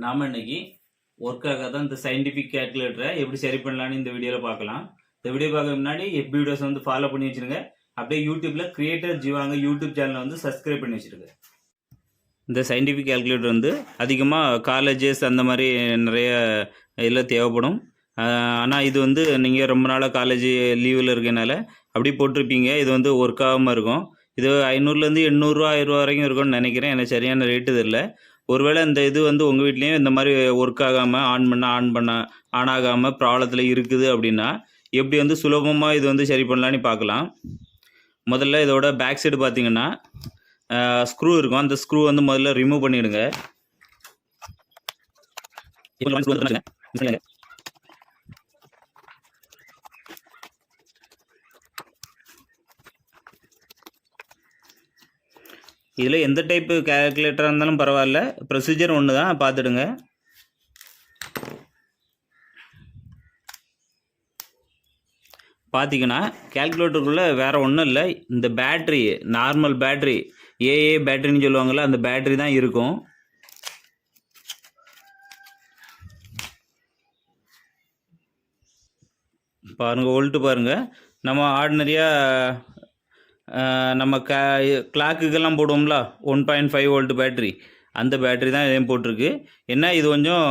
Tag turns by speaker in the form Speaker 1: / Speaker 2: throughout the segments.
Speaker 1: நாம் இன்னைக்கு ஒர்க்காக தான் இந்த சயின்டிஃபிக் கேல்குலேட்டரை எப்படி சரி பண்ணலான்னு இந்த வீடியோவில் பார்க்கலாம். இந்த வீடியோ பார்க்க முன்னாடி எஃபி வீடியோஸ் வந்து ஃபாலோ பண்ணி வச்சுருங்க. அப்படியே யூடியூப்பில் கிரியேட்டர் ஜீவாங்க யூடியூப் சேனலை வந்து சப்ஸ்கிரைப் பண்ணி வச்சுருங்க. இந்த சயின்டிஃபிக் கேல்குலேட்டர் வந்து அதிகமாக காலேஜஸ் அந்த மாதிரி நிறைய இதில் தேவைப்படும். ஆனால் இது வந்து நீங்கள் ரொம்ப நாளாக காலேஜ் லீவில் இருக்கனால அப்படி போட்டிருப்பீங்க. இது வந்து ஒர்க் ஆகாமல் இருக்கும். இது 500லேருந்து 800 ரூபா 1000 ரூபா வரைக்கும் இருக்கும்னு நினைக்கிறேன். எனக்கு சரியான ரேட்டு தெரியல. ஒருவேளை இந்த இது வந்து உங்கள் வீட்லேயும் இந்த மாதிரி ஒர்க் ஆகாமல் ஆன் ஆகாமல் ப்ராப்ளத்தில் இருக்குது அப்படின்னா எப்படி வந்து சுலபமாக இது வந்து சரி பண்ணலான்னு பார்க்கலாம். முதல்ல இதோட பேக் சைடு பார்த்தீங்கன்னா ஸ்க்ரூ இருக்கும். அந்த ஸ்க்ரூ வந்து முதல்ல ரிமூவ் பண்ணிவிடுங்க. இதில் எந்த டைப்பு கேல்குலேட்டராக இருந்தாலும் பரவாயில்ல, ப்ரொசீஜர் ஒன்று தான், பார்த்துடுங்க. பார்த்தீங்கன்னா கேல்குலேட்டருக்குள்ளே வேறு ஒன்றும் இல்லை, இந்த பேட்ரி, நார்மல் பேட்ரி, ஏஏ பேட்டரின்னு சொல்லுவாங்கள்ல, அந்த பேட்ரி தான் இருக்கும். பாருங்கள், வோல்ட்டு பாருங்கள். நம்ம ஆர்டினரியாக நம்ம கிளாக்குக்கெல்லாம் போடுவோம்ல 1.5 வோல்ட் பேட்ரி, அந்த பேட்ரி தான் இதையும் போட்டிருக்கு. என்ன இது கொஞ்சம்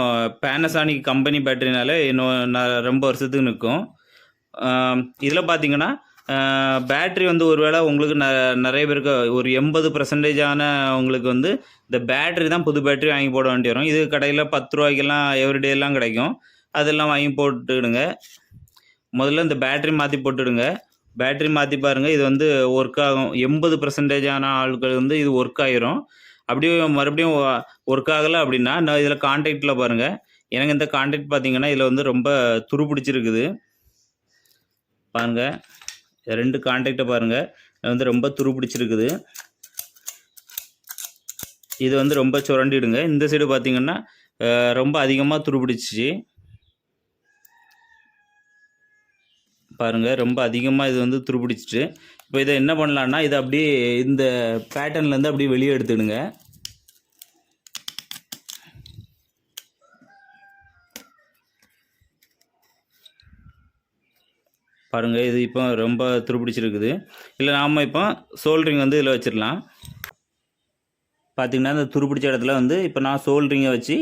Speaker 1: பேனசானிக் கம்பெனி பேட்டரினால இன்னும் ரொம்ப வருஷத்துக்கு நிற்கும். இதில் பார்த்தீங்கன்னா பேட்ரி வந்து ஒருவேளை உங்களுக்கு நிறைய பேருக்கு ஒரு 80% உங்களுக்கு வந்து இந்த பேட்ரி தான் புது பேட்ரி வாங்கி போட வேண்டி வரும். இது கடையில் 10 ரூபாய்க்கெல்லாம் எவ்ரிடேலாம் கிடைக்கும். அதெல்லாம் வாங்கி போட்டுடுங்க. முதல்ல இந்த பேட்ரி மாற்றி போட்டுடுங்க. பேட்ரி மாற்றி பாருங்கள், இது வந்து ஒர்க் ஆகும். 80% ஆட்கள் வந்து இது ஒர்க் ஆகிரும். அப்படியே மறுபடியும் ஒர்க் ஆகலை அப்படின்னா நான் இதில் கான்டாக்டில் பாருங்கள். எனக்கு இந்த கான்டாக்ட் பார்த்தீங்கன்னா இதில் வந்து ரொம்ப துரு பிடிச்சிருக்குது. பாருங்கள், 2 கான்டாக்டை பாருங்கள், வந்து ரொம்ப துரு பிடிச்சிருக்குது. இது வந்து ரொம்ப சுரண்டிடுங்க. இந்த சைடு பார்த்தீங்கன்னா ரொம்ப அதிகமாக துரு பிடிச்சிச்சு. பாருங்கள், ரொம்ப அதிகமாக இது வந்து துருப்பிடிச்சிட்டு. இப்போ இதை என்ன பண்ணலான்னா, இதை அப்படியே இந்த பேட்டர்ன்லேருந்து அப்படியே வெளியே எடுத்துடுங்க. பாருங்கள், இது இப்போ ரொம்ப துருப்பிடிச்சிருக்குது. இல்லை நாம் இப்போ சோல்ட்ரிங் வந்து இதில் வச்சிடலாம். பார்த்திங்கன்னா இந்த துருப்பிடிச்ச இடத்துல வந்து இப்போ நான் சோல்ட்ரிங்கை வச்சு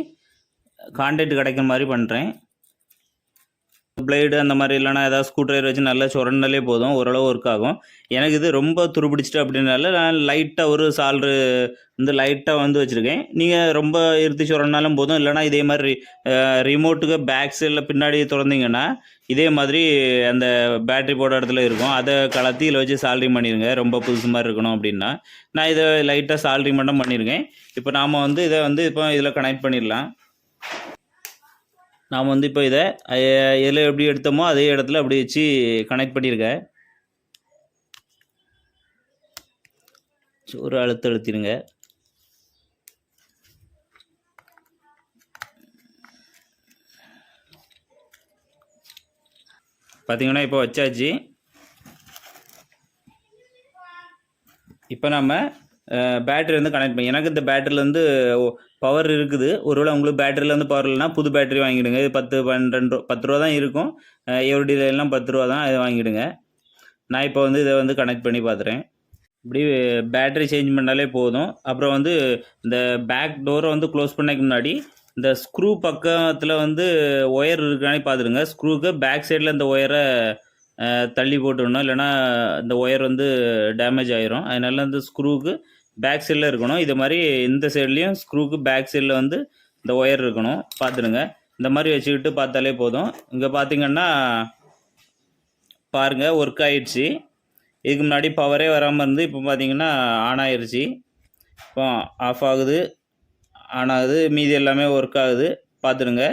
Speaker 1: கான்டாக்ட் கிடைக்கிற மாதிரி பண்ணுறேன். பிளேடு அந்த மாதிரி இல்லைனா ஏதாவது ஸ்க்ரூ ட்ரைவர் வச்சு நல்லா சுரண்டாலே போதும், ஓரளவு ஒர்க் ஆகும். எனக்கு இது ரொம்ப துருப்பிடிச்சிட்டு அப்படின்னால நான் லைட்டாக ஒரு சால்ரு வந்து லைட்டாக வந்து வச்சுருக்கேன். நீங்கள் ரொம்ப இருத்தி சுரண்டாலும் போதும். இல்லைனா இதே மாதிரி ரிமோட்டுக்கு பேக் சைடில் பின்னாடி திறந்தீங்கன்னா இதே மாதிரி அந்த பேட்ரி போட இடத்துல இருக்கும். அதை கலத்தி இதில் வச்சு சால்ட்ரிங் பண்ணிடுங்க. ரொம்ப புதுசு மாதிரி இருக்கணும் அப்படின்னா நான் இதை லைட்டாக சால்ட்ரிங் மட்டும் பண்ணியிருக்கேன். இப்போ நாம் வந்து இதை வந்து இப்போ இதில் கனெக்ட் பண்ணிடலாம். நாம் வந்து இப்போ இதை எதில் எப்படி எடுத்தோமோ அதே இடத்துல அப்படி வச்சு கனெக்ட் பண்ணியிருக்கேன். ஒரு அழுத்திடுங்க. பார்த்தீங்கன்னா இப்போ வச்சாச்சு. இப்போ நம்ம பேட்டரி வந்து கனெக்ட் பண்ணி, எனக்கு இந்த பேட்டரியிலேருந்து பவர் இருக்குது. ஒருவேளை உங்களுக்கு பேட்டரியிலேருந்து பவர் இல்லைனா புது பேட்டரி வாங்கிவிடுங்க. இது 10 ரூபா தான் இருக்கும். எவ்ரிடேலாம் 10 ரூபா தான், இதை வாங்கிவிடுங்க. நான் இப்போ வந்து இதை வந்து கனெக்ட் பண்ணி பார்த்துறேன். இப்படி பேட்டரி சேஞ்ச் பண்ணாலே போதும். அப்புறம் வந்து இந்த பேக் டோரை வந்து க்ளோஸ் பண்ணக்கு முன்னாடி இந்த ஸ்க்ரூ பக்கத்தில் வந்து ஒயர் இருக்கானே பார்த்துடுங்க. ஸ்க்ரூவுக்கு பேக் சைடில் இந்த ஒயரை தள்ளி போட்டுடணும், இல்லைனா இந்த ஒயர் வந்து டேமேஜ் ஆகிரும். அதனால இந்த ஸ்க்ரூவுக்கு பேக் சைடில் இருக்கணும். இது மாதிரி இந்த சைட்லேயும் ஸ்க்ரூவுக்கு பேக் சைடில் வந்து இந்த ஒயர் இருக்கணும், பார்த்துடுங்க. இந்த மாதிரி வச்சுக்கிட்டு பார்த்தாலே போதும். இங்கே பார்த்தீங்கன்னா பாருங்கள், ஒர்க் ஆகிடுச்சு. இதுக்கு முன்னாடி பவரே வராமல் இருந்து இப்போ பார்த்தீங்கன்னா ஆன் ஆகிடுச்சு. இப்போ ஆஃப் ஆகுது, ஆன் ஆகுது, மீதி எல்லாமே ஒர்க் ஆகுது, பார்த்துடுங்க.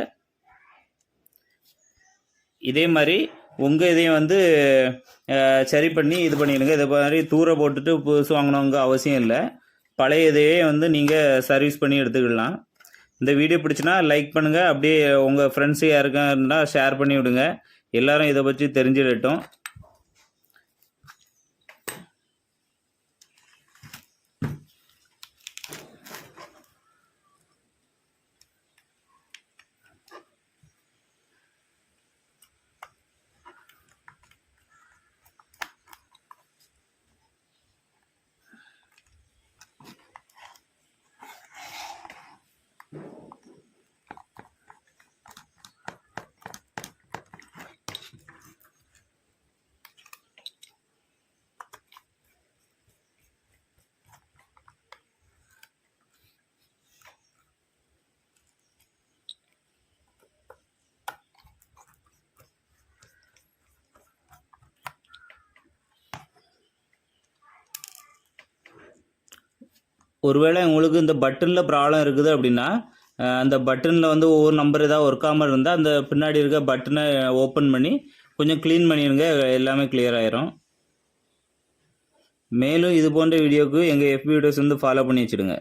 Speaker 1: இதே மாதிரி உங்கள் இதையும் வந்து சரி பண்ணி இது பண்ணிடுங்க. இதை மாதிரி தூர போட்டுட்டு புதுசு வாங்கணுங்க அவசியம் இல்லை. பழைய இதையே வந்து நீங்கள் சர்வீஸ் பண்ணி எடுத்துக்கலாம். இந்த வீடியோ பிடிச்சினா லைக் பண்ணுங்கள். அப்படியே உங்கள் ஃப்ரெண்ட்ஸு யாருக்கா இருந்தால் ஷேர் பண்ணி விடுங்க. எல்லோரும் இதை பற்றி தெரிஞ்சிடட்டும். ஒருவேளை உங்களுக்கு இந்த பட்டனில் ப்ராப்ளம் இருக்குது அப்படின்னா அந்த பட்டனில் வந்து ஒவ்வொரு நம்பர் ஏதாவது ஒர்க் ஆகாமல் இருந்தால் அந்த பின்னாடி இருக்க பட்டனை ஓப்பன் பண்ணி கொஞ்சம் க்ளீன் பண்ணிடுங்க, எல்லாமே கிளியர் ஆயிரும். மேலும் இது போன்ற வீடியோவுக்கு எங்கள் எஃபி வீடியோஸ் வந்து ஃபாலோ பண்ணி வச்சுடுங்க.